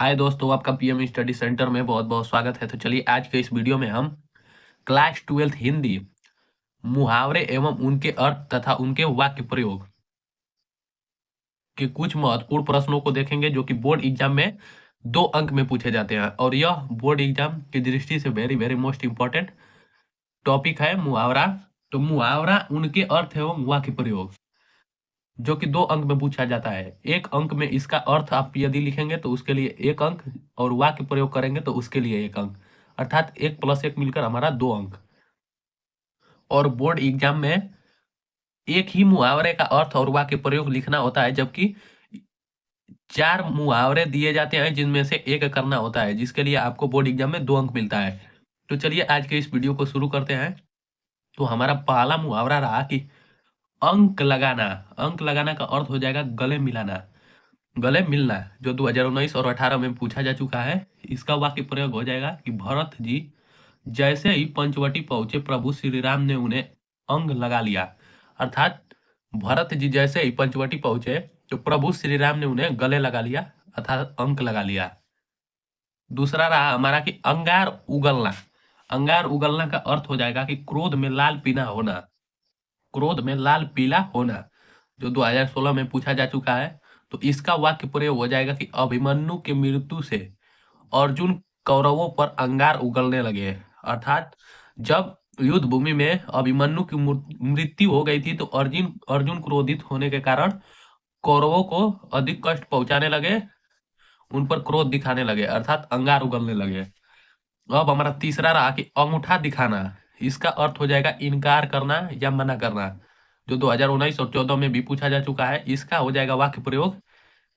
हाय दोस्तों, आपका PM study centre में बहुत बहुत स्वागत है। तो चलिए आज के इस वीडियो में हम क्लास 12th हिंदी मुहावरे एवं उनके अर्थ तथा उनके वाक्य प्रयोग के कुछ महत्वपूर्ण प्रश्नों को देखेंगे जो कि बोर्ड एग्जाम में 2 अंक में पूछे जाते हैं। और यह बोर्ड एग्जाम की दृष्टि से very very most important topic है मुहावरा। तो मुहावरा, उनके अर्थ एवं वाक्य प्रयोग जो कि 2 अंक में पूछा जाता है। 1 अंक में इसका अर्थ आप यदि लिखेंगे तो उसके लिए 1 अंक, और वाक्य प्रयोग करेंगे तो उसके लिए 1 अंक, अर्थात 1 + 1 मिलकर हमारा 2 अंक। और बोर्ड एग्जाम में एक ही मुहावरे का अर्थ और वाक्य प्रयोग लिखना होता है, जबकि 4 मुहावरे दिए जाते हैं जिनमें से एक करना होता है, जिसके लिए आपको बोर्ड एग्जाम में 2 अंक मिलता है। तो चलिए आज के इस वीडियो को शुरू करते हैं। तो हमारा पहला मुहावरा रहा कि अंक लगाना। अंक लगाना का अर्थ हो जाएगा गले मिलाना, गले मिलना, जो 2019 और 18 में पूछा जा चुका है। इसका वाक्य प्रयोग हो जाएगा कि भरत जी जैसे ही पंचवटी पहुंचे, प्रभु श्री राम ने उन्हें अंग लगा लिया। अर्थात भरत जी जैसे ही पंचवटी पहुंचे तो प्रभु श्री राम ने उन्हें गले लगा लिया, अर्थात अंक लगा लिया। दूसरा रहा हमारा कि अंगार उगलना। अंगार उगलना का अर्थ हो जाएगा कि क्रोध में लाल पीला होना, क्रोध में लाल पीला होना, जो 2016 में पूछा जा चुका है। तो इसका वाक्य प्रयोग हो जाएगा कि अभिमन्यु की मृत्यु से अर्जुन कौरवों पर अंगार उगलने लगे। अर्थात जब युद्ध भूमि में अभिमन्यु की मृत्यु हो गई थी तो अर्जुन अर्जुन क्रोधित होने के कारण कौरवों को अधिक कष्ट पहुंचाने लगे, उन पर क्रोध दिखाने लगे, अर्थात अंगार उगलने लगे। अब हमारा तीसरा रहा कि अंगूठा दिखाना। इसका अर्थ हो जाएगा इनकार करना या मना करना, जो 2019 और 14 में भी पूछा जा चुका है। इसका हो जाएगा वाक्य प्रयोग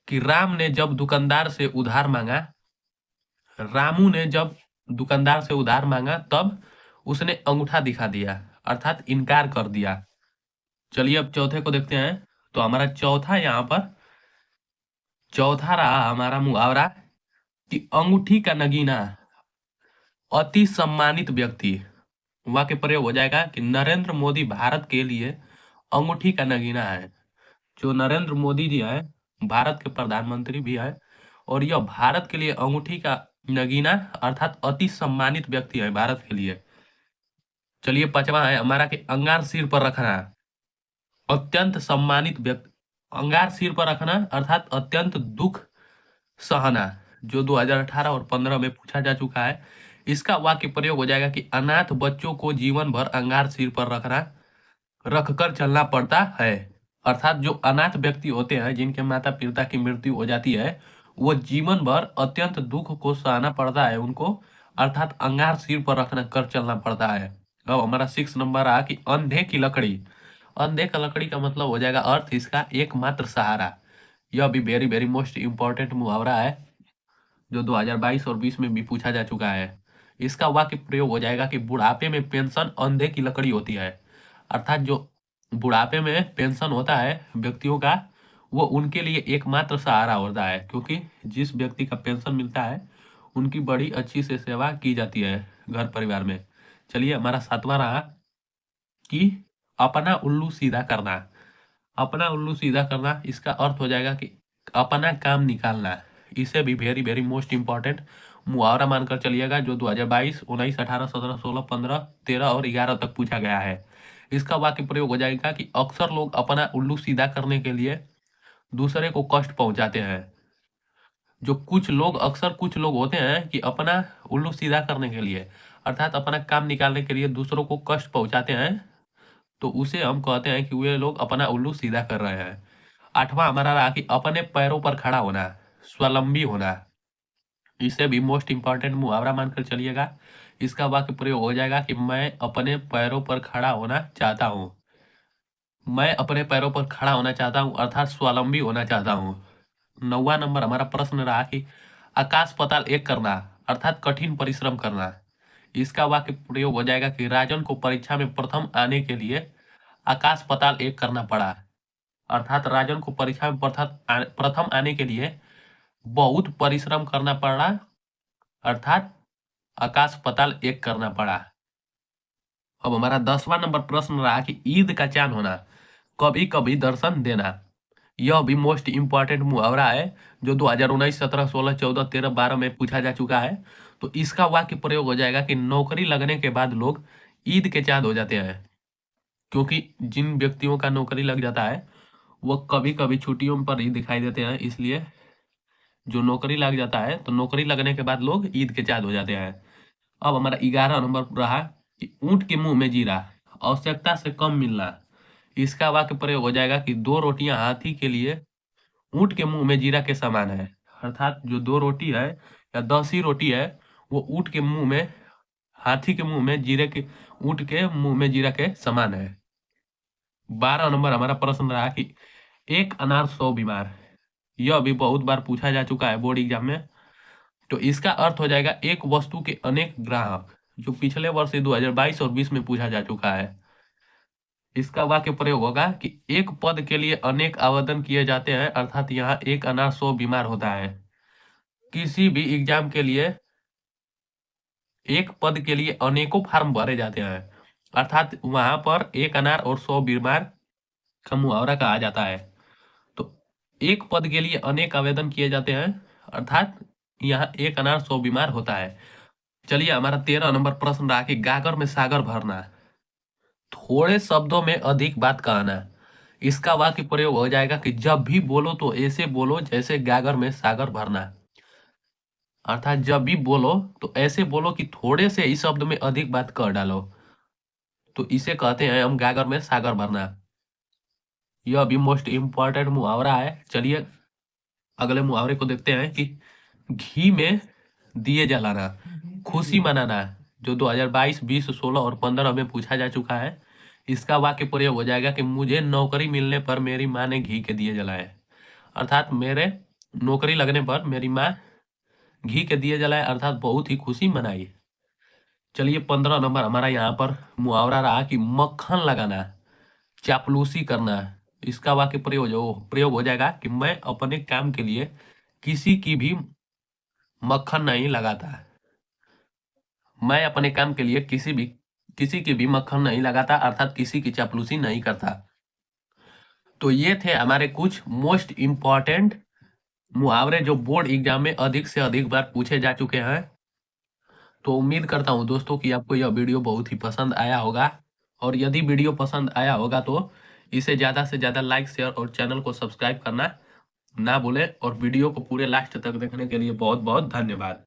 कि राम ने जब दुकानदार से उधार मांगा, रामू ने जब दुकानदार से उधार मांगा तब उसने अंगूठा दिखा दिया, अर्थात इनकार कर दिया। चलिए अब चौथे को देखते हैं। तो हमारा चौथा यहाँ पर चौथा रहा हमारा मुहावरा कि अंगूठी का नगीना अति सम्मानित व्यक्ति। वाक्य प्रयोग हो जाएगा कि नरेंद्र मोदी भारत के लिए अंगूठी का नगीना है। जो नरेंद्र मोदी जी हैं, भारत के प्रधानमंत्री भी हैं, और यह भारत के लिए अंगूठी का नगीना अर्थात अति सम्मानित व्यक्ति है भारत के लिए। चलिए पांचवा है हमारा कि अंगार सिर पर रखना, अत्यंत सम्मानित व्यक्ति। अंगार सिर पर रखना अर्थात अत्यंत दुख सहना, जो 2018 और 15 में पूछा जा चुका है। इसका वाक्य प्रयोग हो जाएगा कि अनाथ बच्चों को जीवन भर अंगार सिर पर रखकर चलना पड़ता है। अर्थात जो अनाथ व्यक्ति होते हैं, जिनके माता पिता की मृत्यु हो जाती है, वो जीवन भर अत्यंत दुख को सहना पड़ता है उनको, अर्थात अंगार सिर पर रखना कर चलना पड़ता है। अब हमारा 6 नंबर आ कि अंधे की लकड़ी। अंधे का लकड़ी का मतलब हो जाएगा अर्थ इसका एकमात्र सहारा। यह भी वेरी वेरी मोस्ट इंपॉर्टेंट मुहावरा है, जो 2022 और 20 में भी पूछा जा चुका है। इसका वाक्य प्रयोग हो जाएगा कि बुढ़ापे में पेंशन अंधे की लकड़ी होती है। अर्थात जो बुढ़ापे में पेंशन होता है व्यक्तियों का, वो उनके लिए एकमात्र सहारा होता है, क्योंकि जिस व्यक्ति का पेंशन मिलता है उनकी बड़ी अच्छी से सेवा की जाती है घर परिवार में। चलिए हमारा 7वां रहा कि अपना उल्लू सीधा करना। अपना उल्लू सीधा करना, इसका अर्थ हो जाएगा कि अपना काम निकालना। इसे भी वेरी वेरी मोस्ट इंपॉर्टेंट मुहावरा मानकर चलिएगा, जो 2022, 19, 18, 17, 16, 15, 13 और 11 तक पूछा गया है। इसका वाक्य प्रयोग हो जाएगा कि अक्सर लोग अपना उल्लू सीधा करने के लिए दूसरे को कष्ट पहुंचाते हैं। जो कुछ लोग होते हैं कि अपना उल्लू सीधा करने के लिए, अर्थात अपना काम निकालने के लिए दूसरों को कष्ट पहुंचाते हैं, तो उसे हम कहते हैं कि वे लोग अपना उल्लू सीधा कर रहे हैं। 8वां हमारा रहा कि अपने पैरों पर खड़ा होना, स्वावलंबी होना। इसे भी मोस्ट इंपॉर्टेंट मुहावरा मानकर चलिएगा। इसका वाक्य प्रयोग हो जाएगा कि मैं अपने पैरों पर खड़ा होना चाहता हूँ। मैं अपने पैरों पर खड़ा होना चाहता हूँ अर्थात स्वावलंबी होना चाहता हूँ। 9वां नंबर हमारा प्रश्न रहा कि आकाश पाताल एक करना, अर्थात कठिन परिश्रम करना। इसका वाक्य प्रयोग हो जाएगा कि राजन को परीक्षा में प्रथम आने के लिए आकाश पाताल एक करना पड़ा। अर्थात राजन को परीक्षा में प्रथम आने के लिए बहुत परिश्रम करना पड़ा, अर्थात आकाश पाताल एक करना पड़ा। अब हमारा 10वां नंबर प्रश्न रहा कि ईद का चांद होना, कभी कभी दर्शन देना। यह भी मोस्ट इम्पॉर्टेंट मुहावरा है जो 2019, 17, 16, 14, 13, 12 में पूछा जा चुका है। तो इसका वाक्य प्रयोग हो जाएगा कि नौकरी लगने के बाद लोग ईद के चाँद हो जाते हैं। क्योंकि जिन व्यक्तियों का नौकरी लग जाता है वो कभी-कभी छुट्टियों पर ही दिखाई देते हैं, इसलिए जो नौकरी लग जाता है तो नौकरी लगने के बाद लोग ईद के चाँद हो जाते हैं। अब हमारा 11 नंबर रहा कि ऊँट के मुँह में जीरा, आवश्यकता से कम मिलना। इसका वाक्य प्रयोग हो जाएगा कि 2 रोटियाँ हाथी के लिए ऊँट के मुँह में जीरा के समान है। अर्थात जो 2 रोटी है या 10 ही रोटी है, वो ऊँट के मुँह में हाथी के मुँह में जीरे के ऊँट के मुँह में जीरा के समान है। 12 नंबर हमारा प्रश्न रहा कि एक अनार 100 बीमार। यह भी बहुत बार पूछा जा चुका है बोर्ड एग्जाम में। तो इसका अर्थ हो जाएगा एक वस्तु के अनेक ग्राहक, जो पिछले वर्ष 2022 और 20 में पूछा जा चुका है। इसका वाक्य प्रयोग होगा कि एक पद के लिए अनेक आवेदन किए जाते हैं, अर्थात यहाँ एक अनार 100 बीमार होता है। किसी भी एग्जाम के लिए एक पद के लिए अनेकों फार्म भरे जाते हैं, अर्थात वहां पर एक अनार और 100 बीमार का मुहावरा कहा जाता है। तो एक पद के लिए अनेक आवेदन किए जाते हैं, अर्थात यहाँ एक अनार 100 बीमार होता है। चलिए हमारा 13 नंबर प्रश्न रहा कि गागर में सागर भरना, थोड़े शब्दों में अधिक बात कहना। इसका वाक्य प्रयोग हो जाएगा कि जब भी बोलो तो ऐसे बोलो जैसे गागर में सागर भरना। अर्थात जब भी बोलो तो ऐसे बोलो कि थोड़े से ही शब्द में अधिक बात कह डालो। तो इसे कहते हैं हम गागर में सागर भरना। यह भी मोस्ट इम्पॉर्टेंट मुहावरा है। चलिए अगले मुहावरे को देखते हैं कि घी में दिए जलाना, खुशी मनाना, जो 2022, 20, 16 और 15 में पूछा जा चुका है। इसका वाक्य प्रयोग हो जाएगा कि मुझे नौकरी मिलने पर मेरी माँ ने घी के दिए जलाए। अर्थात मेरे नौकरी लगने पर मेरी माँ घी के दिए जलाए, अर्थात बहुत ही खुशी मनाई। चलिए 15 नंबर हमारा यहाँ पर मुहावरा रहा कि मक्खन लगाना, चापलूसी करना। इसका वाक्य प्रयोग हो जाएगा कि मैं अपने काम के लिए किसी की भी मक्खन नहीं लगाता। मैं अपने काम के लिए किसी की भी मक्खन नहीं लगाता, अर्थात किसी की चापलूसी नहीं करता। तो ये थे हमारे कुछ मोस्ट इम्पॉर्टेंट मुहावरे जो बोर्ड एग्जाम में अधिक से अधिक बार पूछे जा चुके हैं। तो उम्मीद करता हूँ दोस्तों कि आपको यह वीडियो बहुत ही पसंद आया होगा, और यदि वीडियो पसंद आया होगा तो इसे ज़्यादा से ज़्यादा लाइक, शेयर और चैनल को सब्सक्राइब करना ना भूलें। और वीडियो को पूरे लास्ट तक देखने के लिए बहुत बहुत धन्यवाद।